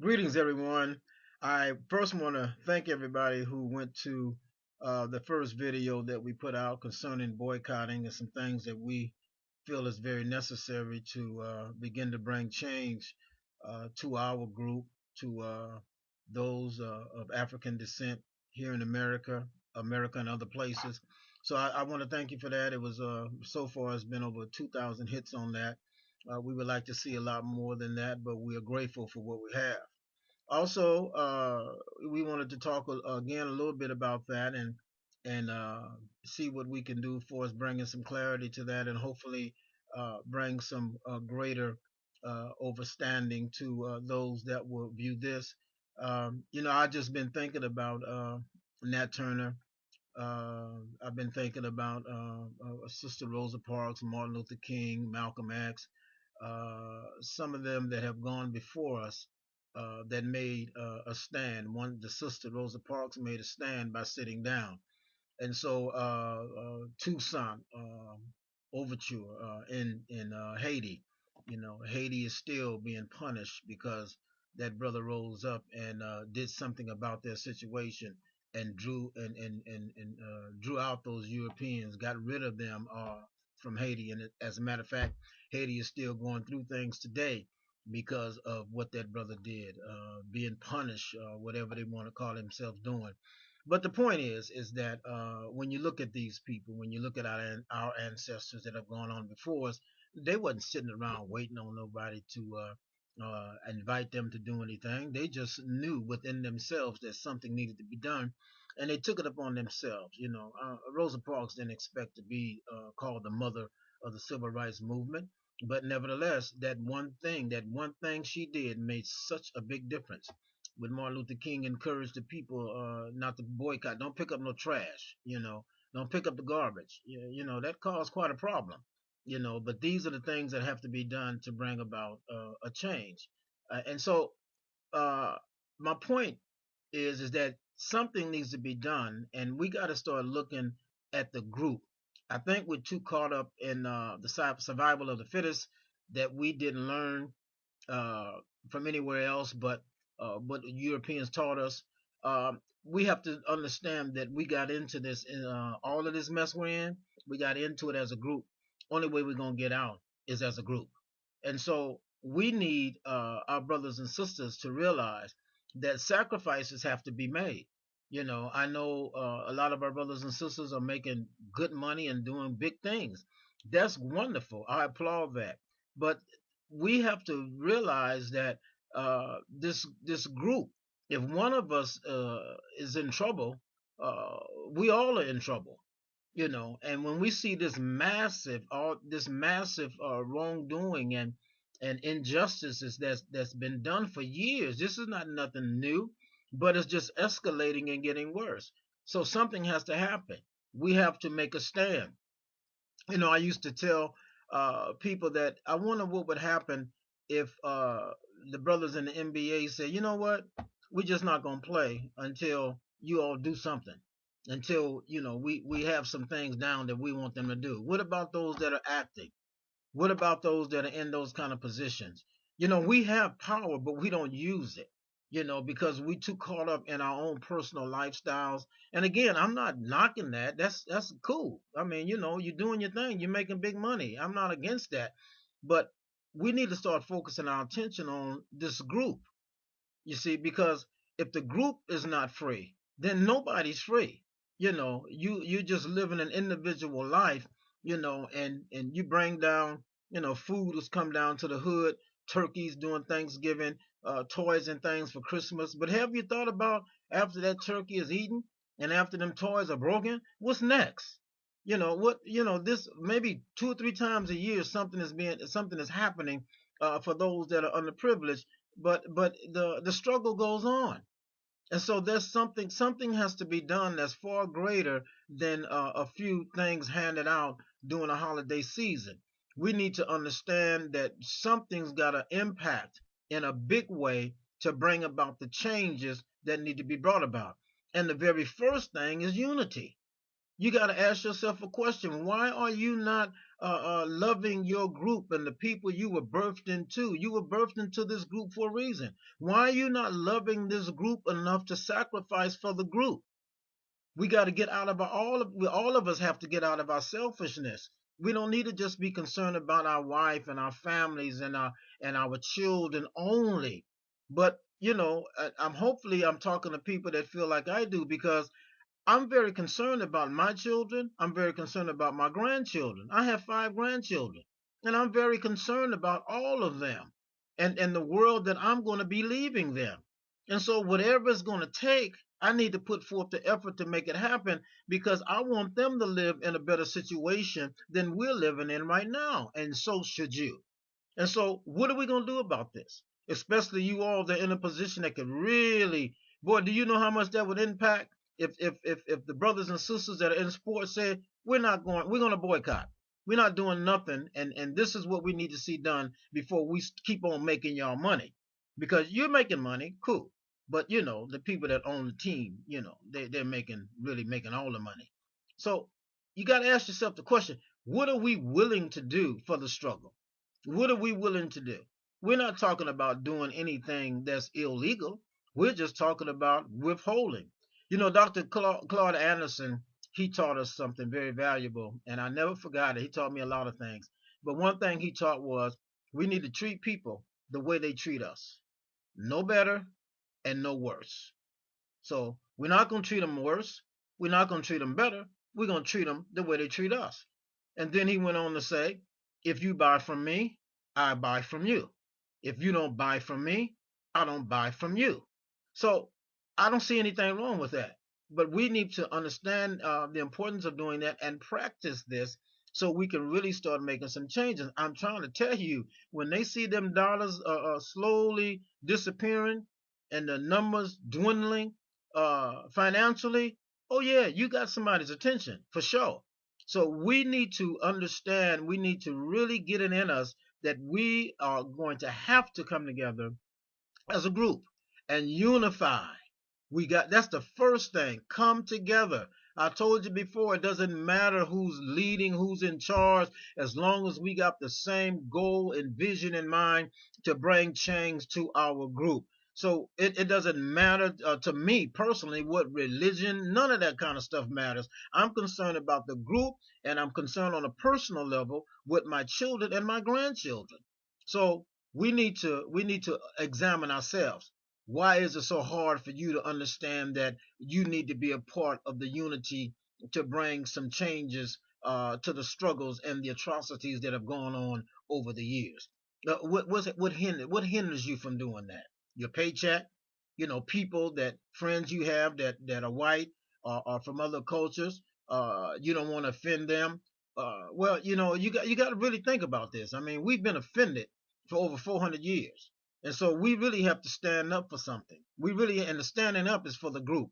Greetings, everyone. I first want to thank everybody who went to the first video that we put out concerning boycotting and some things that we feel is very necessary to begin to bring change to our group, to those of African descent here in America and other places. So I want to thank you for that. It was so far it's been over 2,000 hits on that. We would like to see a lot more than that, but we are grateful for what we have. Also, we wanted to talk again a little bit about that and see what we can do for us, bringing some clarity to that, and hopefully bring some greater overstanding to those that will view this. I just been thinking about Nat Turner. I've been thinking about Sister Rosa Parks, Martin Luther King, Malcolm X, some of them that have gone before us that made a stand. One, the Sister Rosa Parks made a stand by sitting down, and so Tucson overture in Haiti. Haiti is still being punished because that brother rose up and did something about their situation and drew out those Europeans, got rid of them from Haiti. And as a matter of fact, Haiti is still going through things today because of what that brother did, being punished, whatever they want to call themselves doing. But the point is that when you look at these people, when you look at our ancestors that have gone on before us, they wasn't sitting around waiting on nobody to invite them to do anything. They just knew within themselves that something needed to be done, and they took it upon themselves. Rosa Parks didn't expect to be called the mother of the civil rights movement, but nevertheless, that one thing she did made such a big difference. When Martin Luther King encouraged the people not to boycott, don't pick up no trash, don't pick up the garbage. That caused quite a problem. But these are the things that have to be done to bring about a change. And so uh, my point is that something needs to be done, and we got to start looking at the group. I think we're too caught up in the survival of the fittest that we didn't learn uh, from anywhere else but what the Europeans taught us. We have to understand that we got into this, all of this mess we're in. We got into it as a group. Only way we're gonna get out is as a group. And so we need our brothers and sisters to realize that sacrifices have to be made. I know a lot of our brothers and sisters are making good money and doing big things. That's wonderful. I applaud that. But we have to realize that this group, if one of us is in trouble, uh, we all are in trouble. And when we see this massive wrongdoing and injustices that's been done for years, this is not nothing new, but it's just escalating and getting worse. So something has to happen. We have to make a stand. I used to tell people that I wonder what would happen if the brothers in the NBA said, you know what, we're just not gonna play until you all do something, until we have some things down that we want them to do. What about those that are acting? What about those that are in those kind of positions? We have power, but we don't use it, because we too caught up in our own personal lifestyles. And again, I'm not knocking that. That's cool. I mean, you're doing your thing, you're making big money. I'm not against that. But we need to start focusing our attention on this group, you see, because if the group is not free, then nobody's free. You just living an individual life, and you bring down, food has come down to the hood, turkeys doing Thanksgiving, toys and things for Christmas. But have you thought about after that turkey is eaten and after them toys are broken, what's next? This maybe 2 or 3 times a year something is happening for those that are underprivileged, but the struggle goes on. And so there's something has to be done that's far greater than a few things handed out during a holiday season. We need to understand that something's got to impact in a big way to bring about the changes that need to be brought about. And the very first thing is unity. You got to ask yourself a question. Why are you not loving your group and the people you were birthed into? You were birthed into this group for a reason. Why are you not loving this group enough to sacrifice for the group? We got to get out of all of us have to get out of our selfishness. We don't need to just be concerned about our wife and our families and our children only. But I'm hopefully I'm talking to people that feel like I do, because I'm very concerned about my children. I'm very concerned about my grandchildren. I have 5 grandchildren, and I'm very concerned about all of them and the world that I'm going to be leaving them. And so, whatever it's going to take, I need to put forth the effort to make it happen, because I want them to live in a better situation than we're living in right now. And so should you. And so, what are we going to do about this? Especially you all that are in a position that could really, boy, do you know how much that would impact if the brothers and sisters that are in sports say, we're going to boycott. We're not doing nothing, and this is what we need to see done before we keep on making y'all money. Because you're making money, cool. But the people that own the team, they're really making all the money. So you got to ask yourself the question, what are we willing to do for the struggle? What are we willing to do? We're not talking about doing anything that's illegal. We're just talking about withholding. Dr. Claude Anderson, he taught us something very valuable, and I never forgot it. He taught me a lot of things. But one thing he taught was we need to treat people the way they treat us. No better and no worse. So we're not going to treat them worse. We're not going to treat them better. We're going to treat them the way they treat us. And then he went on to say, if you buy from me, I buy from you. If you don't buy from me, I don't buy from you. So I don't see anything wrong with that. But we need to understand the importance of doing that and practice this so we can really start making some changes. I'm trying to tell you, when they see them dollars slowly disappearing and the numbers dwindling financially, oh yeah, you got somebody's attention for sure. So we need to understand, we need to really get it in us that we are going to have to come together as a group and unify. That's the first thing. Come together. I told you before, it doesn't matter who's leading, who's in charge, as long as we got the same goal and vision in mind to bring change to our group. So it doesn't matter to me personally what religion, none of that kind of stuff matters. I'm concerned about the group, and I'm concerned on a personal level with my children and my grandchildren. So we need to examine ourselves. Why is it so hard for you to understand that you need to be a part of the unity to bring some changes to the struggles and the atrocities that have gone on over the years? What hinders you from doing that? Your paycheck, people that friends you have that are white or from other cultures. You don't want to offend them. Well, you got to really think about this. I mean, we've been offended for over 400 years. And so we really have to stand up for something. And the standing up is for the group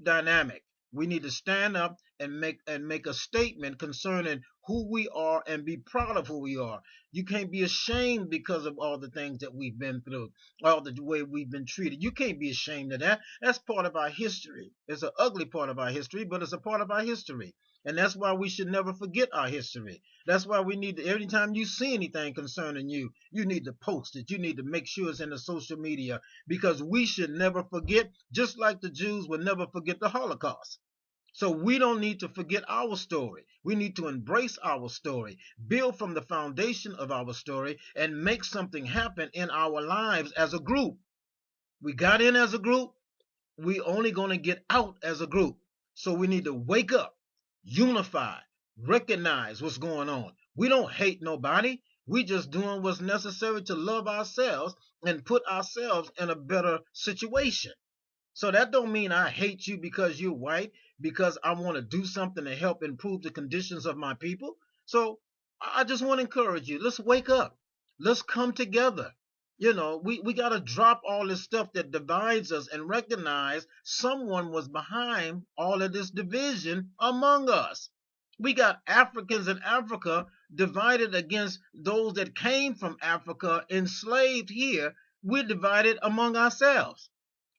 dynamic. We need to stand up and make a statement concerning who we are and be proud of who we are. You can't be ashamed because of all the things that we've been through, all the way we've been treated. You can't be ashamed of that. That's part of our history. It's an ugly part of our history, but it's a part of our history. And that's why we should never forget our history. That's why we need to, every time you see anything concerning you, you need to post it. You need to make sure it's in the social media, because we should never forget, just like the Jews will never forget the Holocaust. So we don't need to forget our story. We need to embrace our story, build from the foundation of our story, and make something happen in our lives as a group. We got in as a group. We only going to get out as a group. So we need to wake up, unify, recognize what's going on. We don't hate nobody. We just doing what's necessary to love ourselves and put ourselves in a better situation. So that don't mean I hate you because you're white, because I want to do something to help improve the conditions of my people. So I just want to encourage you. Let's wake up. Let's come together. We got to drop all this stuff that divides us and recognize someone was behind all of this division among us. We got Africans in Africa divided against those that came from Africa enslaved here. We're divided among ourselves.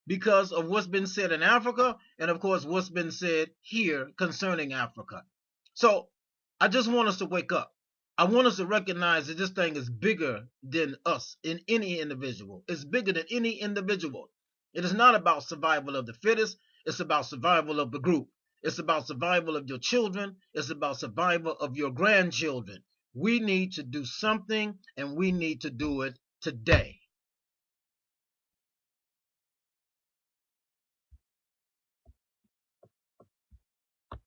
because of what's been said in Africa and, of course, what's been said here concerning Africa. So I just want us to wake up. I want us to recognize that this thing is bigger than us in any individual. It's bigger than any individual. It is not about survival of the fittest. It's about survival of the group. It's about survival of your children. It's about survival of your grandchildren. We need to do something, and we need to do it today.